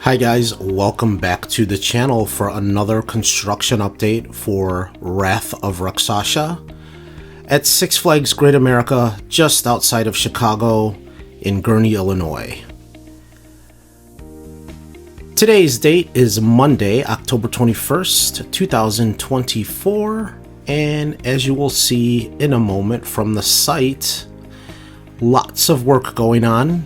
Hi guys, welcome back to the channel for another construction update for Wrath of Rakshasa at Six Flags Great America just outside of Chicago in Gurnee, Illinois. Today's date is Monday, October 21st, 2024, and as you will see in a moment from the site, lots of work going on.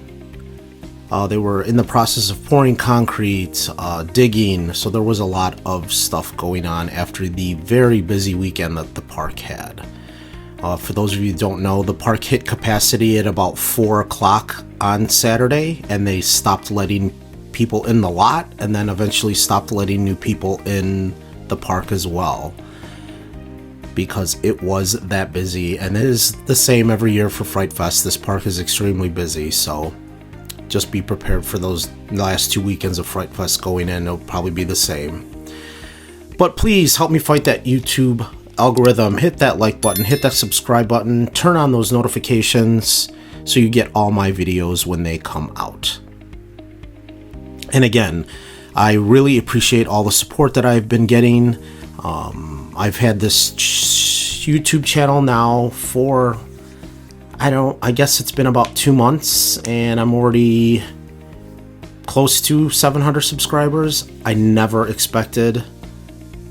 They were in the process of pouring concrete, digging, so there was a lot of stuff going on after the very busy weekend that the park had. For those of you who don't know, the park hit capacity at about 4 o'clock on Saturday, and they stopped letting people in the lot, and then eventually stopped letting new people in the park as well, because it was that busy, and it is the same every year for Fright Fest. This park is extremely busy, so just be prepared for those last 2 weekends of Fright Fest going in. It'll probably be the same. But please help me fight that YouTube algorithm. Hit that like button, hit that subscribe button, turn on those notifications so you get all my videos when they come out. And again, I really appreciate all the support that I've been getting. I've had this YouTube channel now for I guess it's been about 2 months, and I'm already close to 700 subscribers. I never expected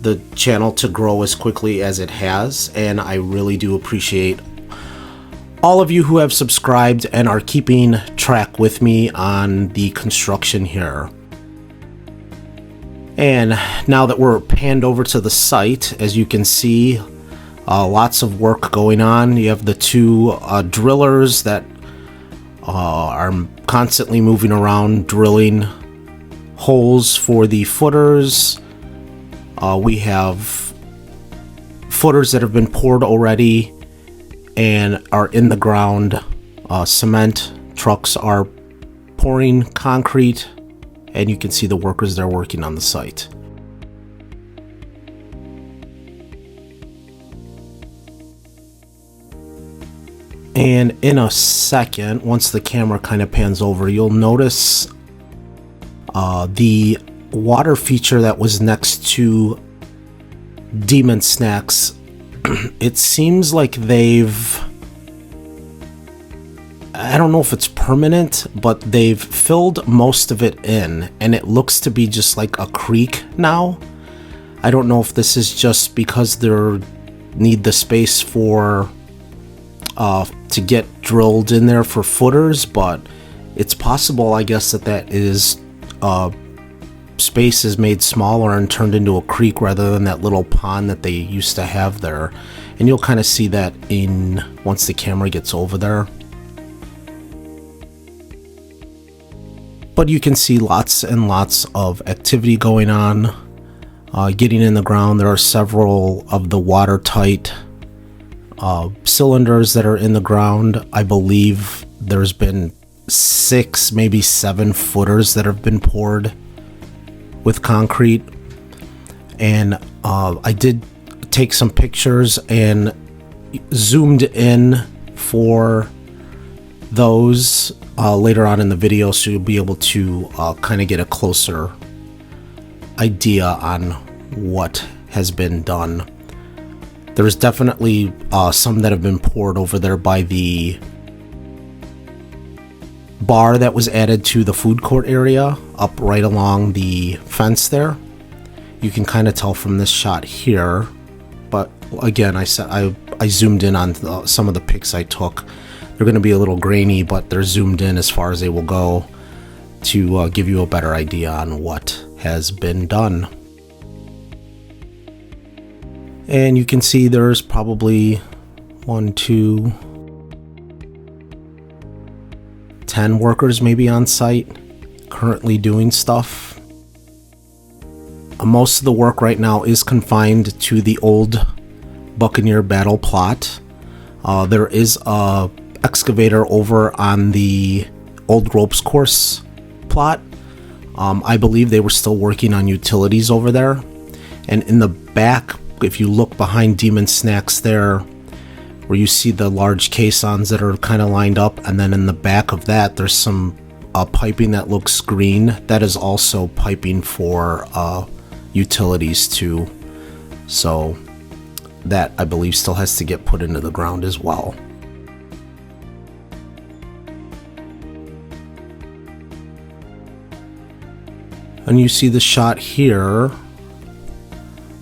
the channel to grow as quickly as it has, and I really do appreciate all of you who have subscribed and are keeping track with me on the construction here. And now that we're panned over to the site, as you can see, lots of work going on. You have the two drillers that are constantly moving around, drilling holes for the footers. We have footers that have been poured already and are in the ground. Cement trucks are pouring concrete, and you can see the workers that are working on the site. And in a second, once the camera kind of pans over, you'll notice the water feature that was next to Demon Snacks. It seems like they've, I don't know if it's permanent, but they've filled most of it in, and it looks to be just like a creek now. I don't know if this is just because they need the space for to get drilled in there for footers, but it's possible, I guess, that is space is made smaller and turned into a creek rather than that little pond that they used to have there. And you'll kind of see that in once the camera gets over there. But you can see lots and lots of activity going on, getting in the ground. There are several of the watertight cylinders that are in the ground. I believe there's been 6, maybe 7 footers that have been poured with concrete, and I did take some pictures and zoomed in for those later on in the video, so you'll be able to kind of get a closer idea on what has been done. There's definitely some that have been poured over there by the bar that was added to the food court area up right along the fence there. You can kind of tell from this shot here, but again, I zoomed in on some of the pics I took. They're going to be a little grainy, but they're zoomed in as far as they will go to give you a better idea on what has been done. And you can see there's probably 1, 2, 10 workers maybe on site currently doing stuff. Most of the work right now is confined to the old Buccaneer Battle plot. There is a excavator over on the old ropes course plot. I believe they were still working on utilities over there. And in the back, if you look behind Demon Snacks there, where you see the large caissons that are kind of lined up, and then in the back of that there's some piping that looks green, that is also piping for utilities too. So that, I believe, still has to get put into the ground as well. And you see the shot here.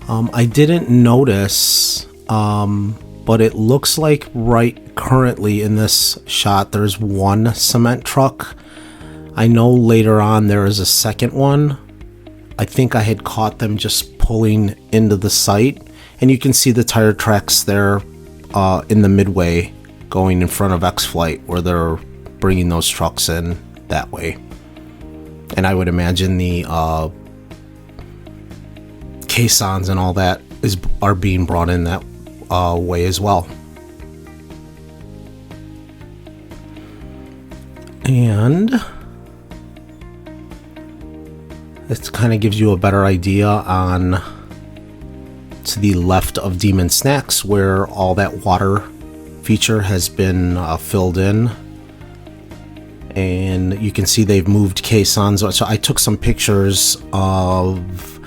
I didn't notice, but it looks like right currently in this shot there's one cement truck. I know later on there is a second one. I think I had caught them just pulling into the site, and you can see the tire tracks there in the midway going in front of X-Flight, where they're bringing those trucks in that way. And I would imagine the caissons and all that are being brought in that way as well. And this kind of gives you a better idea on to the left of Demon Snacks, where all that water feature has been filled in. And you can see they've moved caissons. So I took some pictures of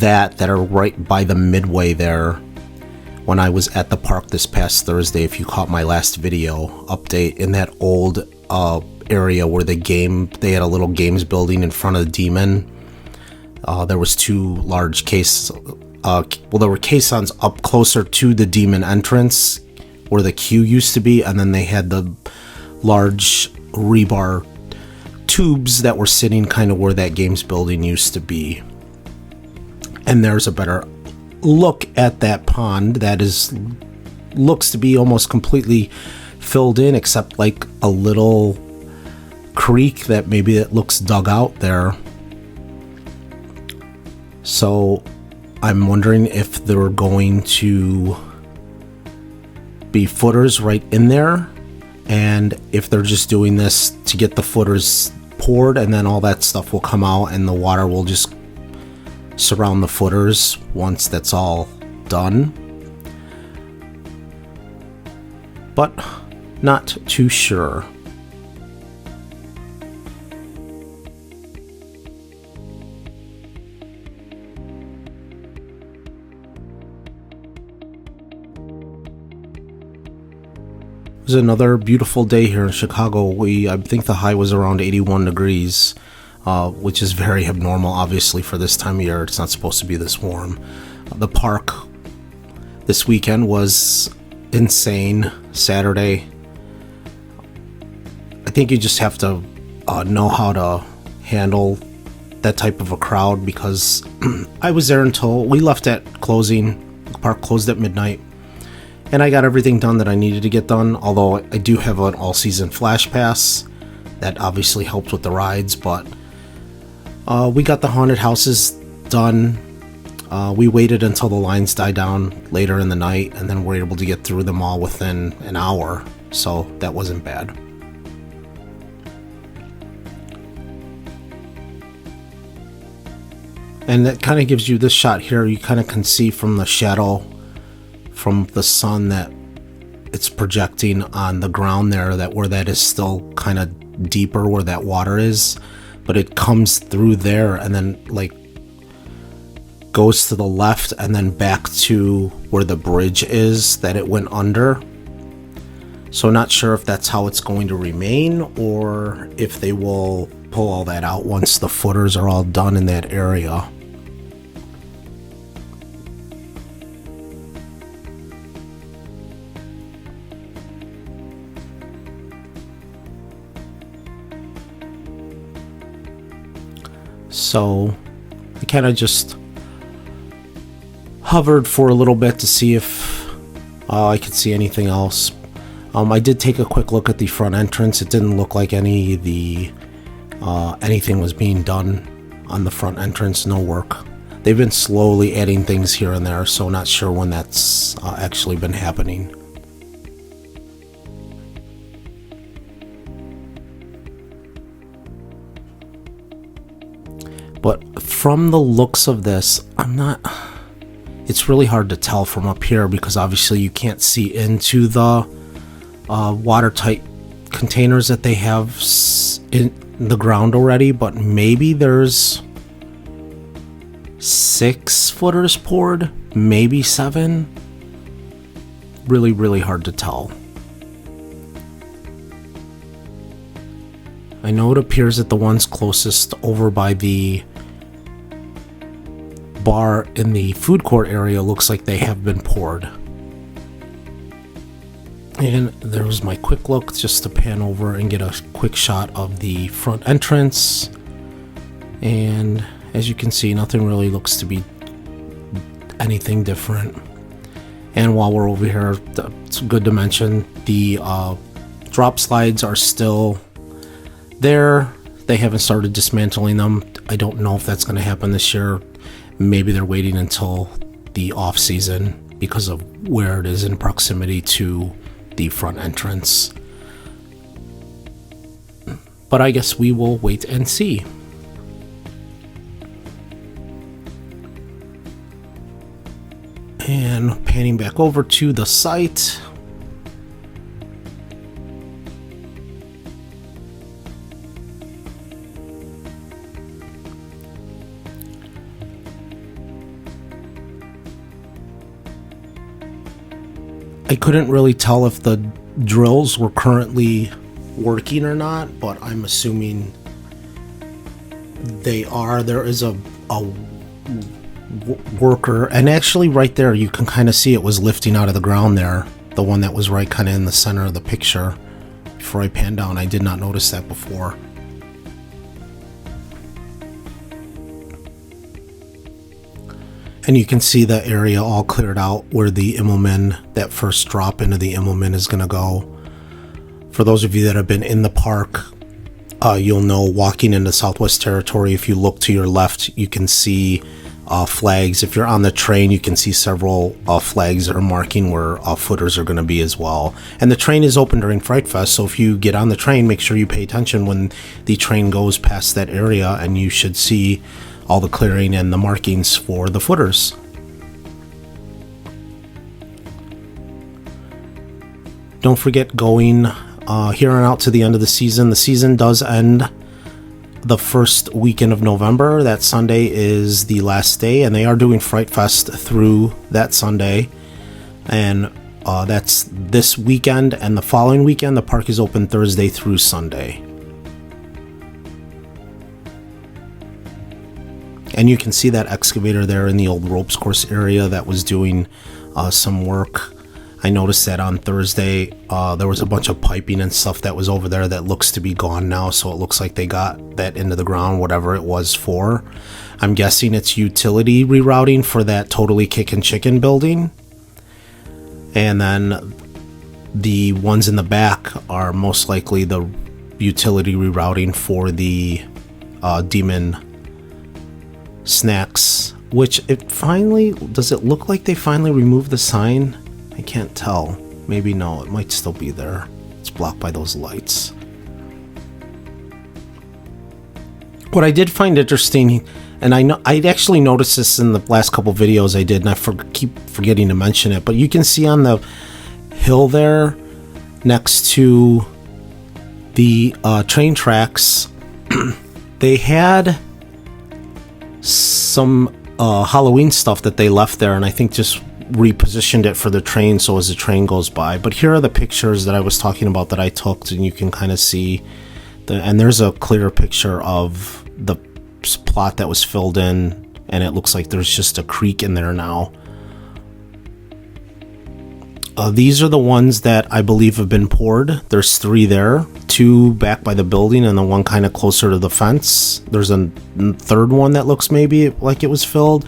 that are right by the midway there when I was at the park this past Thursday. If you caught my last video update, in that old area where they had a little games building in front of the Demon. There was two large there were caissons up closer to the Demon entrance where the queue used to be, and then they had the large rebar tubes that were sitting kind of where that games building used to be. And there's a better look at that pond that looks to be almost completely filled in, except like a little creek that maybe it looks dug out there. So I'm wondering if there are going to be footers right in there, and if they're just doing this to get the footers poured, and then all that stuff will come out and the water will just surround the footers once that's all done. But not too sure. It was another beautiful day here in Chicago. I think the high was around 81 degrees, which is very abnormal, obviously, for this time of year. It's not supposed to be this warm. The park this weekend was insane. Saturday. I think you just have to know how to handle that type of a crowd, because I was there until we left at closing. The park closed at midnight. And I got everything done that I needed to get done, although I do have an all-season Flash Pass. That obviously helped with the rides, but we got the haunted houses done. We waited until the lines died down later in the night, and then were able to get through them all within an hour, so that wasn't bad. And that kind of gives you this shot here. You kind of can see from the shadow from the sun that it's projecting on the ground there, that where that is still kind of deeper where that water is, but it comes through there and then like goes to the left and then back to where the bridge is that it went under. So not sure if that's how it's going to remain, or if they will pull all that out once the footers are all done in that area. So I kind of just hovered for a little bit to see if I could see anything else. I did take a quick look at the front entrance. It didn't look like anything was being done on the front entrance. No work. They've been slowly adding things here and there, so not sure when that's actually been happening. But from the looks of this, it's really hard to tell from up here, because obviously you can't see into the watertight containers that they have the ground already, but maybe there's 6 footers poured, maybe 7. Really, really hard to tell. I know it appears that the ones closest over by the bar in the food court area looks like they have been poured. And there was my quick look just to pan over and get a quick shot of the front entrance. And as you can see, nothing really looks to be anything different. And while we're over here, it's good to mention the drop slides are still there. They haven't started dismantling them. I don't know if that's going to happen this year. Maybe they're waiting until the off season because of where it is in proximity to the front entrance. But I guess we will wait and see. And panning back over to the site. I couldn't really tell if the drills were currently working or not, but I'm assuming they are. There is a worker, and actually right there you can kind of see it was lifting out of the ground there, the one that was right kind of in the center of the picture. Before I pan down, I did not notice that before. And you can see the area all cleared out where the Immelman, that first drop into the Immelman, is going to go. For those of you that have been in the park, you'll know walking into Southwest Territory, if you look to your left, you can see flags. If you're on the train, you can see several flags that are marking where footers are going to be as well. And the train is open during Fright Fest, so if you get on the train, make sure you pay attention when the train goes past that area, and you should see all the clearing and the markings for the footers. Don't forget going here on out to the end of the season. The season does end the first weekend of November. That Sunday is the last day, and they are doing Fright Fest through that Sunday. And that's this weekend, and the following weekend the park is open Thursday through Sunday. And you can see that excavator there in the old ropes course area that was doing some work. I noticed that on Thursday there was a bunch of piping and stuff that was over there that looks to be gone now, so it looks like they got that into the ground, whatever it was for. I'm guessing it's utility rerouting for that Totally Kickin' Chicken building. And then the ones in the back are most likely the utility rerouting for the Demon Snacks, which does it look like they finally removed the sign? I can't tell. Maybe no, it might still be there. It's blocked by those lights. What I did find interesting, and I'd actually noticed this in the last couple videos I did, and I keep forgetting to mention it, but you can see on the hill there next to the train tracks, they had some Halloween stuff that they left there, and I think just repositioned it for the train so as the train goes by. But here are the pictures that I was talking about that I took, and you can kind of see and there's a clear picture of the plot that was filled in, and it looks like there's just a creek in there now. These are the ones that I believe have been poured. There's 3 there, 2 back by the building and the one kind of closer to the fence. There's a third one that looks maybe like it was filled.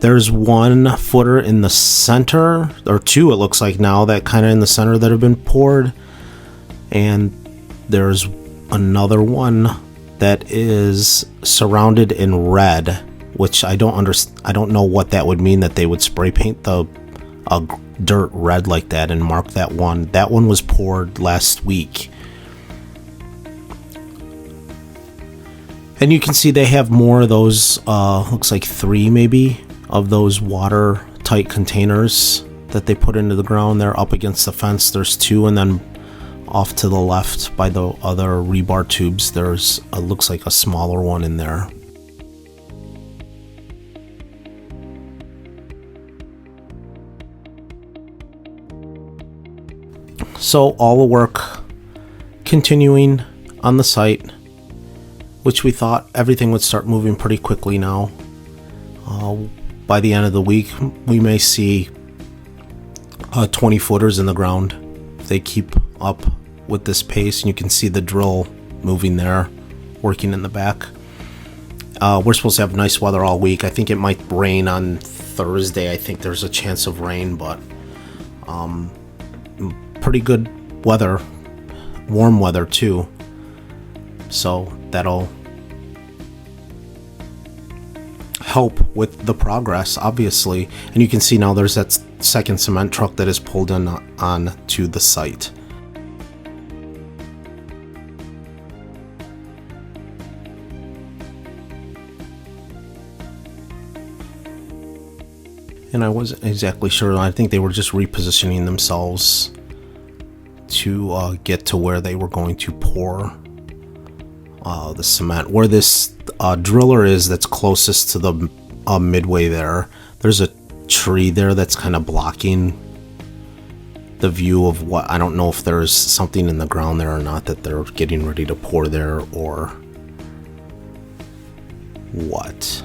There's 1 footer in the center, or 2 it looks like now, that kind of in the center that have been poured. And there's another one that is surrounded in red, which I don't know what that would mean, that they would spray paint the dirt red like that and mark that one. That one was poured last week. And you can see they have more of those, looks like 3 maybe, of those watertight containers that they put into the ground there up against the fence. There's 2, and then Off to the left by the other rebar tubes, there's looks like a smaller one in there. So all the work continuing on the site, which we thought everything would start moving pretty quickly now. By the end of the week, we may see 20 footers in the ground if they keep up with this pace. And you can see the drill moving there, working in the back. We're supposed to have nice weather all week. I think it might rain on Thursday. I think there's a chance of rain, but pretty good weather, warm weather too. So that'll help with the progress, obviously. And you can see now there's that second cement truck that is pulled in on to the site. And I wasn't exactly sure. I think they were just repositioning themselves to get to where they were going to pour the cement. Where this driller is that's closest to the midway there, there's a tree there that's kind of blocking the view of what, I don't know if there's something in the ground there or not that they're getting ready to pour there or what.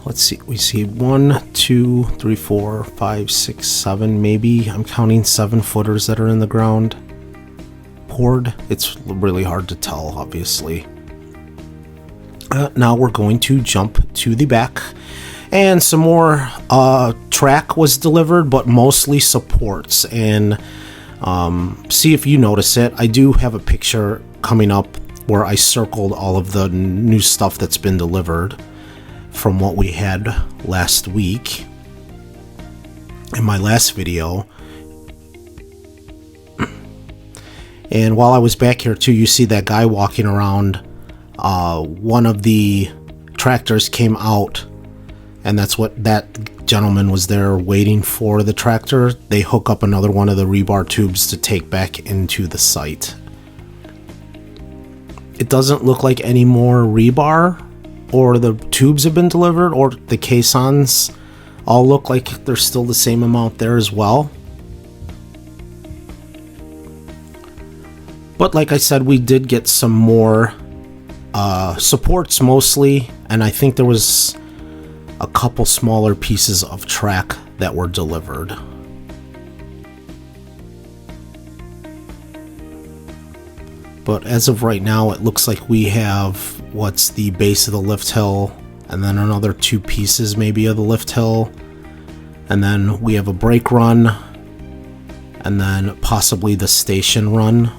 Let's see, we see 1, 2, 3, 4, 5, 6, 7, maybe. I'm counting 7 footers that are in the ground poured. It's really hard to tell, obviously. Now we're going to jump to the back, and some more track was delivered, but mostly supports. And see if you notice it. I do have a picture coming up where I circled all of the new stuff that's been delivered from what we had last week in my last video. And while I was back here too, you see that guy walking around. One of the tractors came out, and that's what that gentleman was there waiting for the tractor. They hook up another one of the rebar tubes to take back into the site. It doesn't look like any more rebar or the tubes have been delivered, or the caissons all look like there's still the same amount there as well. But like I said, we did get some more supports mostly, and I think there was a couple smaller pieces of track that were delivered. But as of right now, it looks like we have what's the base of the lift hill, and then another 2 pieces maybe of the lift hill, and then we have a brake run, and then possibly the station run,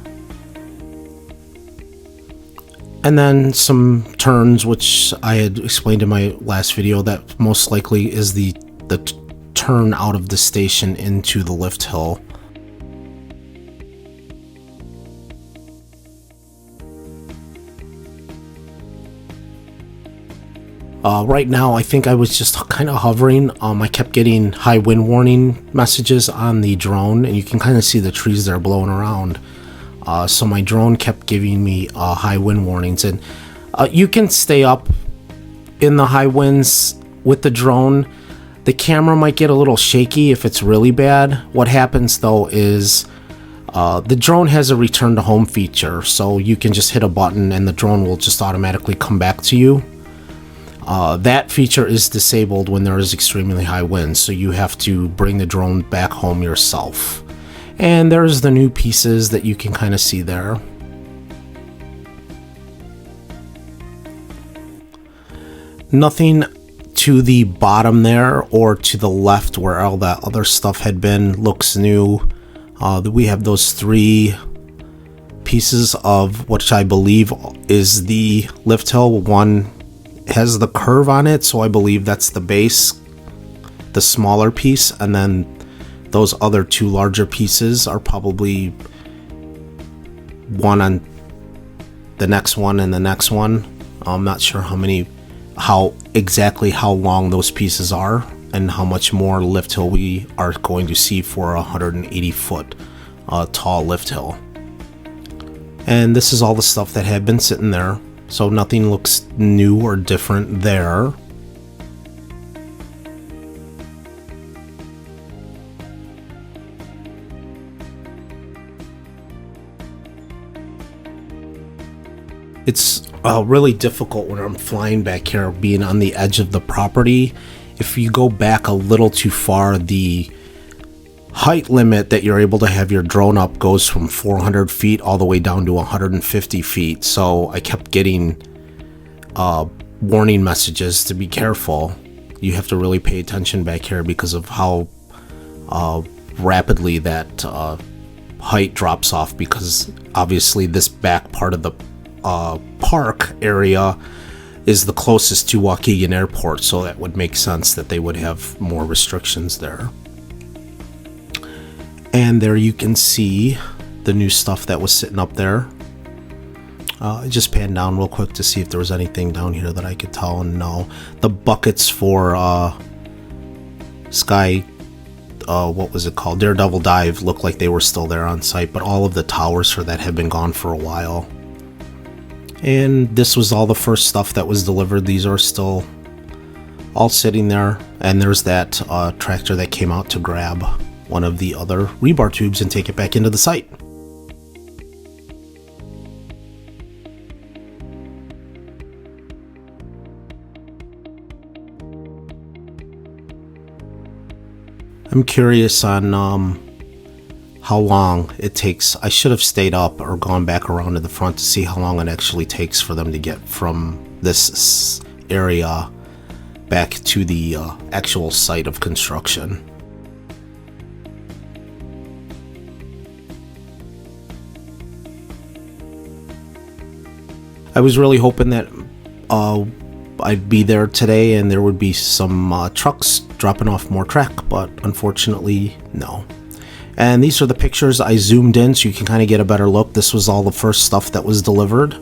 and then some turns, which I had explained in my last video that most likely is the turn out of the station into the lift hill. Right now, I think I was just kind of hovering. I kept getting high wind warning messages on the drone, and you can kind of see the trees there blowing around. So my drone kept giving me high wind warnings, and you can stay up in the high winds with the drone. The camera might get a little shaky if it's really bad. What happens though is the drone has a return to home feature, so you can just hit a button and the drone will just automatically come back to you. That feature is disabled when there is extremely high winds, so you have to bring the drone back home yourself. And there's the new pieces that you can kind of see there. Nothing to the bottom there or to the left where all that other stuff had been looks new. We have those 3 pieces of which I believe is the lift hill. One has the curve on it, so I believe that's the base, the smaller piece, and then those other 2 larger pieces are probably one on the next one and the next one. I'm not sure how exactly how long those pieces are and how much more lift hill we are going to see for a 180 foot tall lift hill. And this is all the stuff that had been sitting there, so nothing looks new or different there. It's really difficult when I'm flying back here, being on the edge of the property. If you go back a little too far, the height limit that you're able to have your drone up goes from 400 feet all the way down to 150 feet. So I kept getting warning messages to be careful. You have to really pay attention back here because of how rapidly that height drops off, because obviously this back part of the park area is the closest to Waukegan Airport, so that would make sense that they would have more restrictions there. And there you can see the new stuff that was sitting up there. I just panned down real quick to see if there was anything down here that I could tell, and no. The buckets for Sky, what was it called? Daredevil Dive looked like they were still there on site, but all of the towers for that had been gone for a while. And this was all the first stuff that was delivered. These are still all sitting there, and there's that tractor that came out to grab one of the other rebar tubes and take it back into the site. I'm curious on how long it takes. I should have stayed up or gone back around to the front to see how long it actually takes for them to get from this area back to the actual site of construction. I was really hoping that I'd be there today and there would be some trucks dropping off more track, but unfortunately, no. And these are the pictures I zoomed in so you can kind of get a better look. This was all the first stuff that was delivered.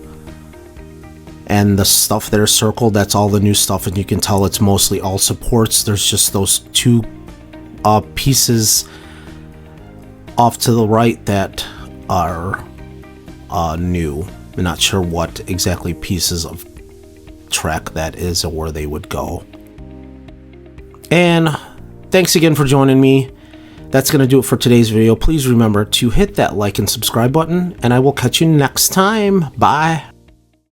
And the stuff there circled, that's all the new stuff, and you can tell it's mostly all supports. There's just those two pieces off to the right that are new. I'm not sure what exactly pieces of track that is or where they would go. And thanks again for joining me. That's going to do it for today's video. Please remember to hit that like and subscribe button, and I will catch you next time. Bye.